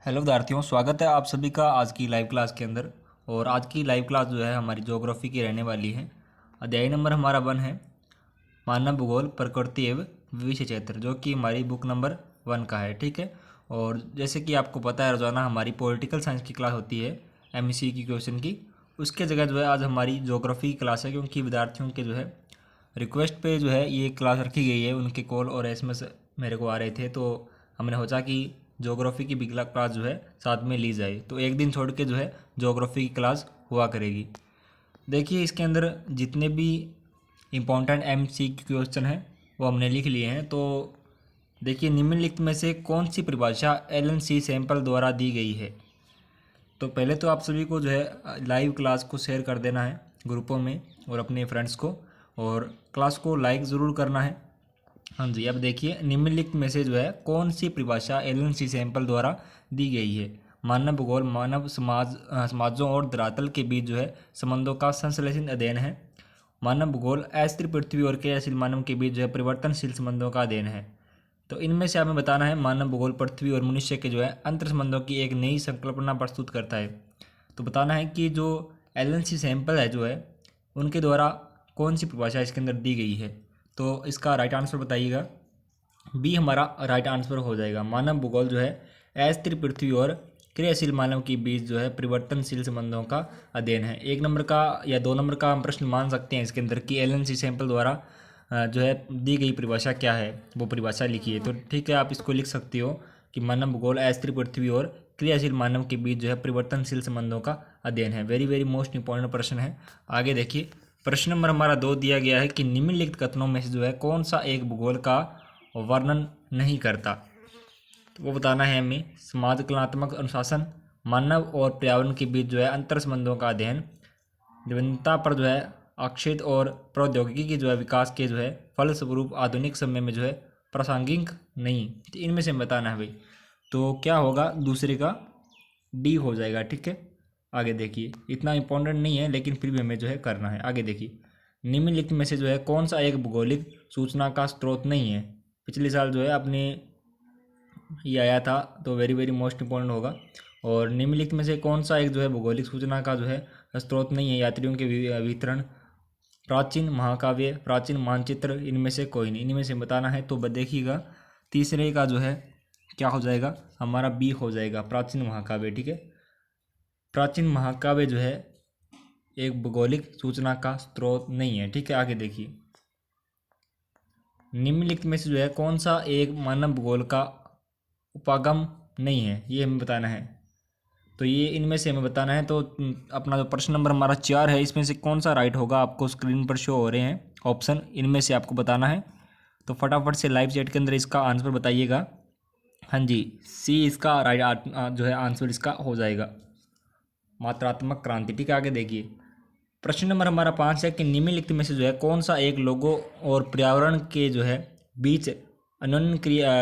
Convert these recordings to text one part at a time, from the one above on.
Hello विद्यार्थियों, स्वागत है आप सभी का आज की लाइव क्लास के अंदर। और आज की लाइव क्लास जो है हमारी ज्योग्राफी की रहने वाली है। अध्याय नंबर हमारा 1 है मानव भूगोल प्रकृति एवं विषय क्षेत्र, जो कि हमारी बुक नंबर 1 का है। ठीक है। और जैसे कि आपको पता है, रोजाना हमारी पॉलिटिकल साइंस की क्लास होती है एमसी की क्वेश्चन की। उसके जगह जो है आज हमारी ज्योग्राफी की क्लास है, क्योंकि विद्यार्थियों के जो है रिक्वेस्ट पे जो है ये क्लास रखी गई है। उनके कॉल और एसएमएस मेरे को आ रहे थे, तो हमने सोचा कि ज्योग्राफी की भी क्लास जो है साथ में ली जाए। तो एक दिन छोड़ के जो है ज्योग्राफी की क्लास हुआ करेगी। देखिए, इसके अंदर जितने भी इम्पोर्टेंट एमसी क्वेश्चन हैं वो हमने लिख लिए हैं। तो देखिए, निम्नलिखित में से कौन सी परिभाषा एलन सी सैंपल द्वारा दी गई है। तो पहले तो आप सभी को जो है लाइव क्लास को शेयर कर देना है ग्रुपों में और अपने फ्रेंड्स को, और क्लास को लाइक ज़रूर करना है। हाँ जी, अब देखिए, निम्नलिखित में से जो है कौन सी परिभाषा एलन सी सैंपल द्वारा दी गई है। मानव भूगोल मानव समाजों और धरातल के बीच जो है संबंधों का संश्लेषित अध्ययन है। मानव भूगोल अस्थिर पृथ्वी और क्रियाशील मानव के बीच जो है परिवर्तनशील संबंधों का अध्ययन है। तो इनमें से हमें बताना है मानव भूगोल पृथ्वी और मनुष्य के जो है अंतर संबंधों की एक नई संकल्पना प्रस्तुत करता है। तो बताना है कि जो एलन सी सैंपल है जो है उनके द्वारा कौन सी परिभाषा इसके अंदर दी गई है। तो इसका राइट आंसर बताइएगा। बी हमारा राइट आंसर हो जाएगा। मानव भूगोल जो है अस्थिर पृथ्वी और क्रियाशील मानव के बीच जो है परिवर्तनशील संबंधों का अध्ययन है। 1 नंबर का या 2 नंबर का हम प्रश्न मान सकते हैं इसके अंदर कि एलन सी सैंपल द्वारा जो है दी गई परिभाषा क्या है, वो परिभाषा लिखिए। तो ठीक है, आप इसको लिख सकते हो कि मानव भूगोल अस्थिर पृथ्वी और क्रियाशील मानव के बीच जो है परिवर्तनशील संबंधों का अध्ययन है। वेरी वेरी मोस्ट इंपॉर्टेंट प्रश्न है। आगे देखिए, प्रश्न नंबर हमारा 2 दिया गया है कि निम्नलिखित कथनों में से जो है कौन सा एक भूगोल का वर्णन नहीं करता। तो वो बताना है हमें। समाज कलात्मक अनुशासन, मानव और पर्यावरण के बीच जो है अंतर संबंधों का अध्ययन, विभिन्नता पर जो है आक्षेप और प्रौद्योगिकी के जो है विकास के जो है फलस्वरूप आधुनिक समय में जो है प्रासंगिक नहीं। तो इनमें से बताना है भाई। तो क्या होगा, दूसरे का डी हो जाएगा। ठीक है। आगे देखिए, इतना इंपॉर्टेंट नहीं है लेकिन फिर भी हमें जो है करना है। आगे देखिए, निम्नलिखित में से जो है कौन सा एक भौगोलिक सूचना का स्रोत नहीं है। पिछले साल जो है अपने ये आया था, तो वेरी वेरी मोस्ट इंपॉर्टेंट होगा। और निम्नलिखित में से कौन सा एक जो है भौगोलिक सूचना का जो है स्रोत नहीं है। यात्रियों के वितरण, प्राचीन महाकाव्य, प्राचीन मानचित्र, इनमें से कोई नहीं। इनमें से बताना है। तो देखिएगा, तीसरे का जो है क्या हो जाएगा, हमारा बी हो जाएगा, प्राचीन महाकाव्य। ठीक है। प्राचीन महाकाव्य जो है एक भौगोलिक सूचना का स्रोत नहीं है। ठीक है। आगे देखिए, निम्नलिखित में से जो है कौन सा एक मानव भूगोल का उपागम नहीं है, ये हमें बताना है। तो ये इनमें से हमें बताना है। तो अपना जो प्रश्न नंबर हमारा 4 है, इसमें से कौन सा राइट होगा, आपको स्क्रीन पर शो हो रहे हैं ऑप्शन, इनमें से आपको बताना है। तो फटाफट से लाइव चैट के अंदर इसका आंसर बताइएगा। हाँ जी, सी इसका राइट जो है आंसर इसका हो जाएगा, मात्रात्मक क्रांति। ठीक है। आगे देखिए, प्रश्न नंबर हमारा 5 है कि निम्नलिखित में से जो है कौन सा एक लोगों और पर्यावरण के जो है बीच अन्योन्य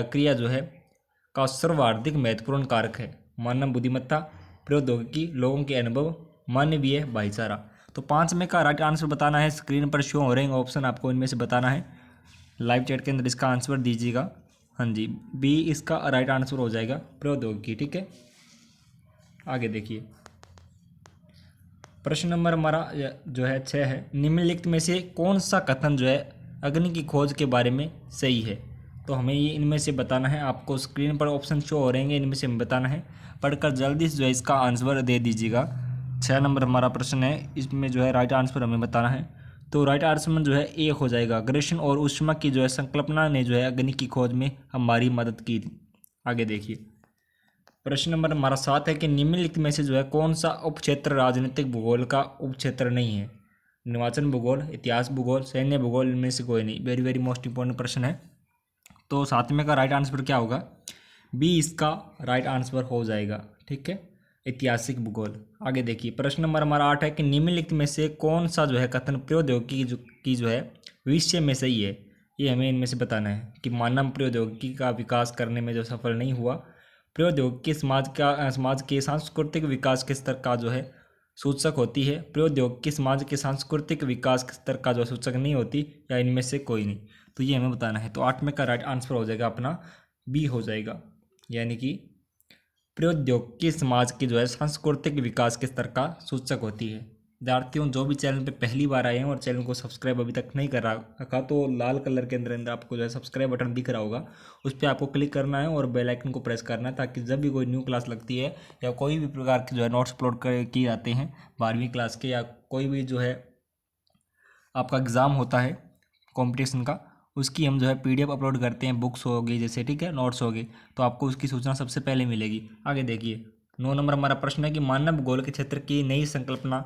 क्रिया जो है का सर्वाधिक महत्वपूर्ण कारक है। मानव बुद्धिमत्ता, प्रौद्योगिकी, लोगों के अनुभव, मानवीय भाईचारा। तो 5 में का राइट आंसर बताना है। स्क्रीन पर शो हो रहे हैं ऑप्शन, आपको इनमें से बताना है। लाइव चैट के अंदर इसका आंसर दीजिएगा। हाँ जी, बी इसका राइट आंसर हो जाएगा, प्रौद्योगिकी। ठीक है। आगे देखिए, प्रश्न नंबर हमारा जो है 6 है। निम्नलिखित में से कौन सा कथन जो है अग्नि की खोज के बारे में सही है। तो हमें ये इनमें से बताना है। आपको स्क्रीन पर ऑप्शन शो हो रहेंगे, इनमें से हमें बताना है। पढ़कर जल्दी से जो है इसका आंसर दे दीजिएगा। 6 नंबर हमारा प्रश्न है, इसमें जो है राइट आंसर हमें बताना है। तो राइट आंसर में जो है ए हो जाएगा। ग्रेशन और ऊष्मा की जो है संकल्पना ने जो है अग्नि की खोज में हमारी मदद की। आगे देखिए, प्रश्न नंबर हमारा 7 है कि निम्नलिखित में से जो है कौन सा उपक्षेत्र राजनीतिक भूगोल का उपक्षेत्र नहीं है। निर्वाचन भूगोल, इतिहास भूगोल, सैन्य भूगोल, इनमें से कोई नहीं। वेरी वेरी मोस्ट इंपॉर्टेंट प्रश्न है। तो 7वें का राइट आंसर क्या होगा, बी इसका राइट आंसर हो जाएगा। ठीक है, ऐतिहासिक भूगोल। आगे देखिए, प्रश्न नंबर हमारा 8 है कि निम्नलिखित में से कौन सा जो है कथन प्रौद्योगिकी की जो है विषय में सही है। ये हमें इनमें से बताना है कि मानव प्रौद्योगिकी का विकास करने में जो सफल नहीं हुआ, प्रौद्योगिकी समाज के सांस्कृतिक विकास के स्तर का जो है सूचक होती है, प्रौद्योगिकी समाज के सांस्कृतिक विकास के स्तर का जो सूचक नहीं होती, या इनमें से कोई नहीं। तो ये हमें बताना है। तो 8 में का राइट आंसर हो जाएगा अपना बी हो जाएगा, यानी कि प्रौद्योगिकी समाज की जो है सांस्कृतिक विकास के स्तर का सूचक होती है। विद्यार्थियों, जो भी चैनल पे पहली बार आए हैं और चैनल को सब्सक्राइब अभी तक नहीं कर रखा तो लाल कलर के अंदर आपको जो है सब्सक्राइब बटन दिख रहा होगा, उस पर आपको क्लिक करना है और बेल आइकन को प्रेस करना है, ताकि जब भी कोई न्यू क्लास लगती है या कोई भी प्रकार के जो है नोट्स अपलोड किए जाते हैं 12वीं क्लास के, या कोई भी जो है आपका एग्ज़ाम होता है कंपटीशन का, उसकी हम जो है पीडीएफ अपलोड करते हैं, बुक्स होगी जैसे, ठीक है, नोट्स होगी, तो आपको उसकी सूचना सबसे पहले मिलेगी। आगे देखिए 9 नंबर हमारा प्रश्न है कि मानव भूगोल के क्षेत्र की नई संकल्पना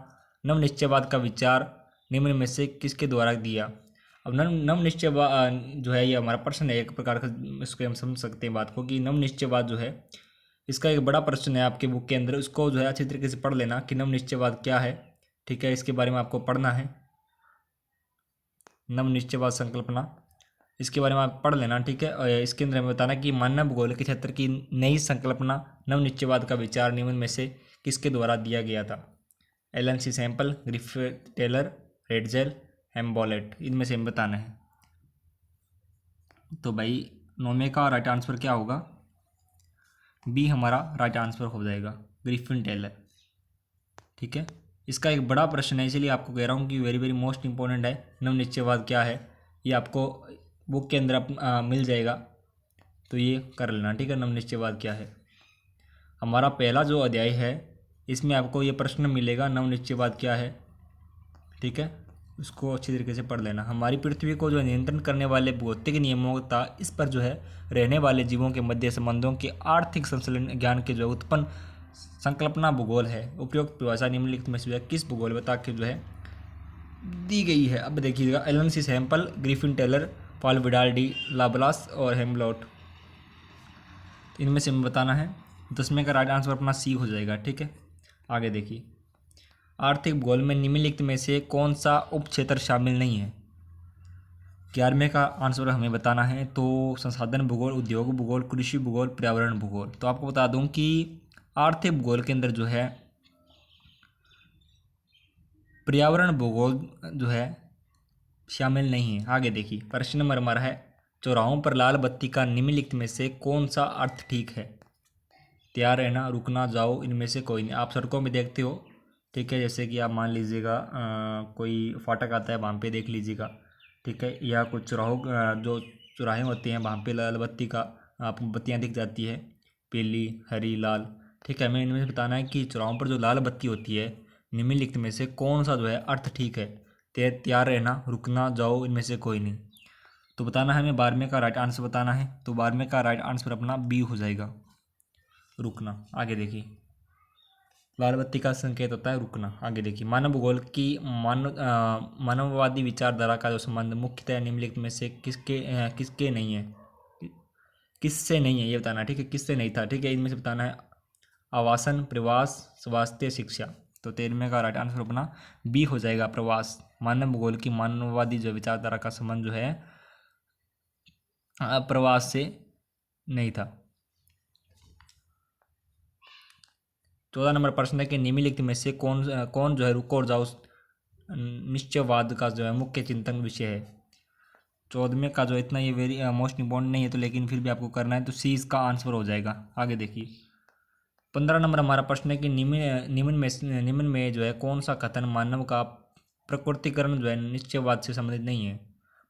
नवनिश्चयवाद का विचार निम्न में से किसके द्वारा दिया। अब नवनिश्चयवाद जो है ये हमारा प्रश्न है, एक प्रकार का इसको हम समझ सकते हैं बात को कि नवनिश्चयवाद जो है इसका एक बड़ा प्रश्न है आपके बुक के अंदर, उसको जो है अच्छी तरीके से पढ़ लेना कि नवनिश्चयवाद क्या है, ठीक है, इसके बारे में आपको पढ़ना है। नवनिश्चयवाद संकल्पना, इसके बारे में आप पढ़ लेना, ठीक है। और इसके अंदर हमें बताना कि मानव भूगोल के क्षेत्र की नई संकल्पना नवनिश्चयवाद का विचार निम्न में से किसके द्वारा दिया गया था। Elon C Semple, Griffith Taylor, Ratzel, हेम्बोलेट, इनमें से हमें बताना है। तो भाई 9वें का राइट आंसर क्या होगा, बी हमारा राइट आंसर हो जाएगा, ग्रिफिथ टेलर, ठीक है। इसका एक बड़ा प्रश्न है, इसलिए आपको कह रहा हूँ कि वेरी वेरी मोस्ट इंपॉर्टेंट है। नवनिश्चयवाद क्या है ये आपको बुक के अंदर मिल जाएगा, तो ये कर लेना, ठीक है। नवनिश्चयवाद क्या है, हमारा पहला जो अध्याय है इसमें आपको ये प्रश्न मिलेगा, नवनिश्चयवाद क्या है, ठीक है, उसको अच्छी तरीके से पढ़ लेना। हमारी पृथ्वी को जो नियंत्रण करने वाले भौतिक नियमों था, इस पर जो है रहने वाले जीवों के मध्य संबंधों के आर्थिक संचालन ज्ञान के जो उत्पन्न संकल्पना भूगोल है। उपयुक्त परिभाषा निम्नलिखित में से किस भूगोल बता के जो है दी गई है। अब देखिएगा, Ellen C Semple, Griffith Taylor, Paul Vidal de la Blache और हेमलोट, इनमें से हमें बताना है। 10वें का राइट आंसर अपना सी हो जाएगा, ठीक है। आगे देखिए, आर्थिक भूगोल में निम्नलिखित में से कौन सा उप क्षेत्र शामिल नहीं है। 11वें का आंसर हमें बताना है, तो संसाधन भूगोल, उद्योग भूगोल, कृषि भूगोल, पर्यावरण भूगोल। तो आपको बता दूं कि आर्थिक भूगोल के अंदर जो है पर्यावरण भूगोल जो है शामिल नहीं है। आगे देखिए, प्रश्न नंबर हमारा है, चौराहों पर लाल बत्ती का निम्नलिखित में से कौन सा अर्थ ठीक है। तैयार रहना, रुकना, जाओ, इनमें से कोई नहीं। आप सड़कों में देखते हो, ठीक है, जैसे कि आप मान लीजिएगा कोई फाटक आता है, वहाँ पे देख लीजिएगा, ठीक है, या कुछ चौराहों जो चौराहे होते हैं वहाँ पे लाल बत्ती का आपको बत्तियाँ दिख जाती है, पीली, हरी, लाल, ठीक है। हमें इनमें से बताना है कि चौराहों पर जो लाल बत्ती होती है निम्नलिखित में से कौन सा जो है अर्थ ठीक है। तैयार रहना, रुकना, जाओ, इनमें से कोई नहीं। तो बताना है हमें 12वें का राइट आंसर बताना है, तो 12वें का राइट आंसर अपना बी हो जाएगा, रुकना। आगे देखिए, लाल बत्ती का संकेत होता है रुकना। आगे देखिए, मानव भूगोल की मानववादी विचारधारा का जो संबंध मुख्यतः निम्नलिखित में से किसके नहीं है, किससे नहीं है ये बताना, ठीक है, किससे नहीं था, ठीक है। इनमें से बताना है आवासन, प्रवास, स्वास्थ्य, शिक्षा। तो 13वें का राइट आंसर अपना बी हो जाएगा, प्रवास। मानव भूगोल की मानववादी जो विचारधारा का संबंध जो है प्रवास से नहीं था। 14 नंबर प्रश्न है कि निम्नलिखित में से कौन कौन जो है रुको और जाओ निश्चयवाद का जो है मुख्य चिंतन विषय है। 14वें का जो इतना ये वेरी मोस्ट इंपॉर्टेंट नहीं है, तो लेकिन फिर भी आपको करना है, तो सी इसका आंसर हो जाएगा। आगे देखिए, 15 नंबर हमारा प्रश्न है कि निम्न में जो है कौन सा कथन मानव का प्रकृतिकरण जो है निश्चयवाद से संबंधित नहीं है।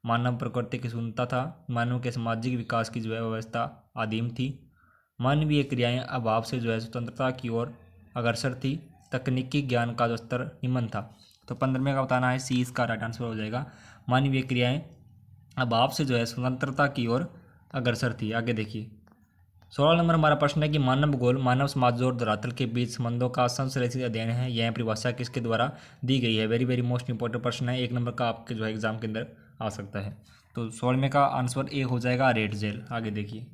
मानव प्रकृति की शून्यता था, मानव के सामाजिक विकास की जो है व्यवस्था आदिम थी, मानवीय क्रियाएं अभाव से जो है स्वतंत्रता की ओर अग्रसर थी, तकनीकी ज्ञान का जो स्तर निम्न था। तो 15वें का बताना है, सी इसका राइट आंसर हो जाएगा, मानवीय क्रियाएं अभाव से जो है स्वतंत्रता की ओर अग्रसर थी। आगे देखिए, 16 नंबर हमारा प्रश्न है कि मानव भूगोल मानव समाज और धरातल के बीच संबंधों का संश्लेषित अध्ययन है, यह परिभाषा किसके द्वारा दी गई है। वेरी वेरी मोस्ट इंपॉर्टेंट प्रश्न है, 1 नंबर का आपके जो है एग्जाम के अंदर आ सकता है। तो 16वें का आंसर ए हो जाएगा, रेडजेल। आगे देखिए,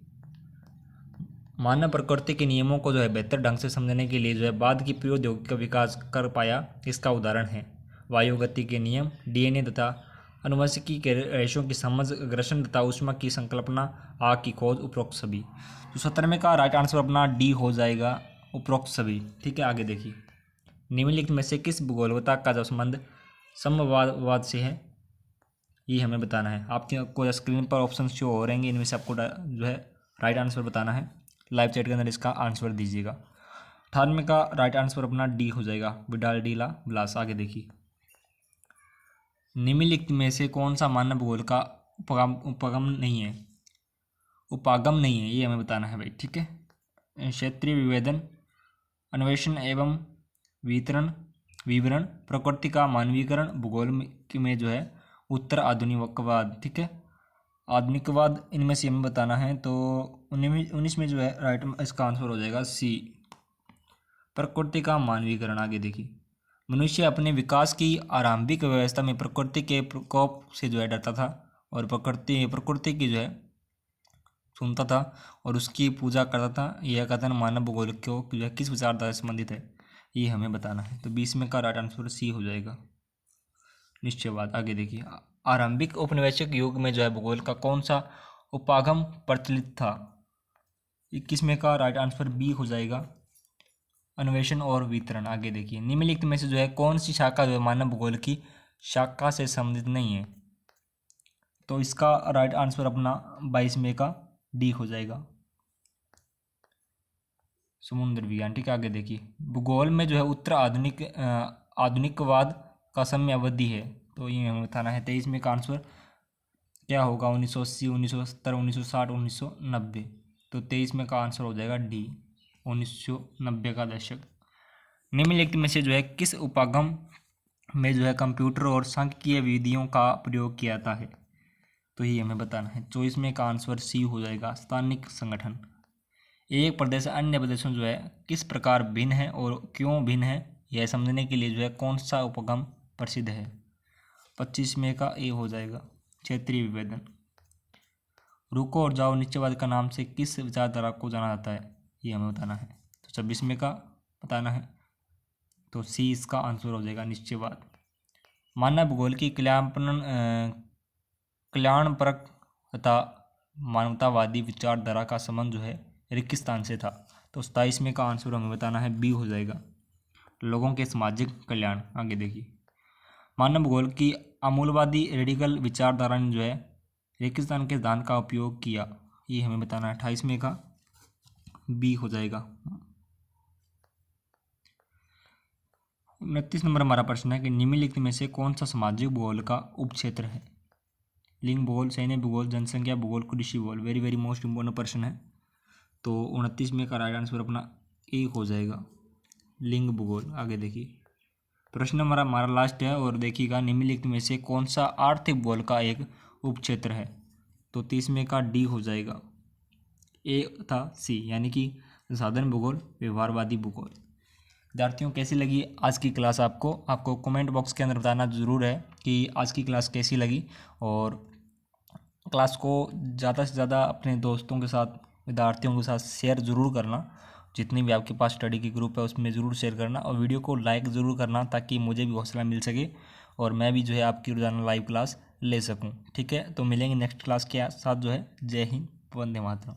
मानव प्रकृति के नियमों को जो है बेहतर ढंग से समझने के लिए जो है बाद की प्रौद्योगिकी का विकास कर पाया, इसका उदाहरण है वायु गति के नियम, डीएनए तथा अनुवंशिकी के रेशों की समझ, ग्रसन तथा ऊष्मा की संकल्पना, आग की खोज, उपरोक्त सभी। तो 17वें का राइट आंसर अपना डी हो जाएगा, उपरोक्त सभी, ठीक है। आगे देखिए, निम्नलिखित में से किस भूगोलवता का जो संबंध समवाद से है, ये हमें बताना है। आपको स्क्रीन पर ऑप्शन शो हो रहेंगे, इनमें से आपको जो है राइट आंसर बताना है, लाइव चैट के अंदर इसका आंसर दीजिएगा। 18वें का राइट आंसर अपना डी हो जाएगा, बिडाल डीला ब्लास। आगे देखिए, निम्नलिखित में से कौन सा मानव भूगोल का उपागम नहीं है, उपागम नहीं है, ये हमें बताना है भाई, ठीक है। क्षेत्रीय विभेदन, अन्वेषण एवं विवरण, प्रकृति का मानवीकरण, भूगोल में जो है उत्तर आधुनिकवाद, ठीक है, आधुनिकवाद, इनमें से हमें बताना है। तो 19 में जो है राइट इसका आंसर हो जाएगा सी, प्रकृति का मानवीकरण। आगे देखिए, मनुष्य अपने विकास की आरंभिक व्यवस्था में प्रकृति के प्रकोप से जो है डरता था और प्रकृति की जो है सुनता था और उसकी पूजा करता था। यह कथन मानव भूगोल को जो है किस विचारधारा से संबंधित है, ये हमें बताना है। तो 20 का राइट आंसर सी हो जाएगा, निश्चयवाद। आगे देखिए, आरंभिक औपनिवेशिक युग में जो है भूगोल का कौन सा उपागम प्रचलित था, 21 का राइट आंसर बी हो जाएगा, अन्वेषण और वितरण। आगे देखिए, निम्नलिखित में से जो है कौन सी शाखा जो है मानव भूगोल की शाखा से संबंधित नहीं है, तो इसका राइट आंसर अपना 22 का डी हो जाएगा, समुद्र विज्ञान, ठीक है। आगे देखिए, भूगोल में जो है उत्तर आधुनिकवाद का समय अवधि है, तो ये हमें बताना है। 23 का आंसर क्या होगा, 1980, 1970, 1960, 1990। तो 23 का आंसर हो जाएगा डी, 1990 का दशक। निम्नलिखित में से जो है किस उपागम में जो है कंप्यूटर और सांख्यिकीय विधियों का प्रयोग किया जाता है, तो ये हमें बताना है। 24 का आंसर सी हो जाएगा, स्थानिक संगठन। एक प्रदेश अन्य प्रदेशों जो है किस प्रकार भिन्न है और क्यों भिन्न है, यह समझने के लिए जो है कौन सा उपगम प्रसिद्ध है, 25 का ए हो जाएगा, क्षेत्रीय विभेदन। रुको और जाओ निश्चयवाद का नाम से किस विचारधारा को जाना जाता है, ये हमें बताना है। तो 26 का बताना है, तो सी इसका आंसर हो जाएगा, निश्चयवाद। मानव भूगोल की कल्याणपरक तथा मानवतावादी विचारधारा का संबंध जो है रेगिस्तान से था, तो 27 का आंसर हमें बताना है, बी हो जाएगा, लोगों के सामाजिक कल्याण। आगे देखिए, मानव भूगोल की अमूलवादी रेडिकल विचारधारा ने जो है रेगिस्तान के सिद्धांत का उपयोग किया, ये हमें बताना है। 28 का बी हो जाएगा। 29 नंबर हमारा प्रश्न है कि निम्नलिखित में से कौन सा सामाजिक भूगोल का उपक्षेत्र है, लिंग भूगोल, सैन्य भूगोल, जनसंख्या भूगोल, कृषि भूगोल। वेरी वेरी मोस्ट इंपोर्टेंट प्रश्न है। तो 29 का राइट आंसर अपना ए हो जाएगा, लिंग भूगोल। आगे देखिए, प्रश्न हमारा लास्ट है और देखिएगा, निम्नलिखित में से कौन सा आर्थिक भूगोल का एक उपक्षेत्र है, तो 30 का डी हो जाएगा, ए था सी, यानी कि संसाधन भूगोल, व्यवहारवादी भूगोल। विद्यार्थियों, कैसी लगी आज की क्लास आपको कमेंट बॉक्स के अंदर बताना ज़रूर है कि आज की क्लास कैसी लगी, और क्लास को ज़्यादा से ज़्यादा अपने दोस्तों के साथ, विद्यार्थियों के साथ शेयर ज़रूर करना। जितनी भी आपके पास स्टडी की ग्रुप है उसमें ज़रूर शेयर करना, और वीडियो को लाइक ज़रूर करना ताकि मुझे भी हौसला मिल सके और मैं भी जो है आपकी रोज़ाना लाइव क्लास ले सकूं, ठीक है। तो मिलेंगे नेक्स्ट क्लास के साथ जो है। जय हिंद, वंदे मातरम।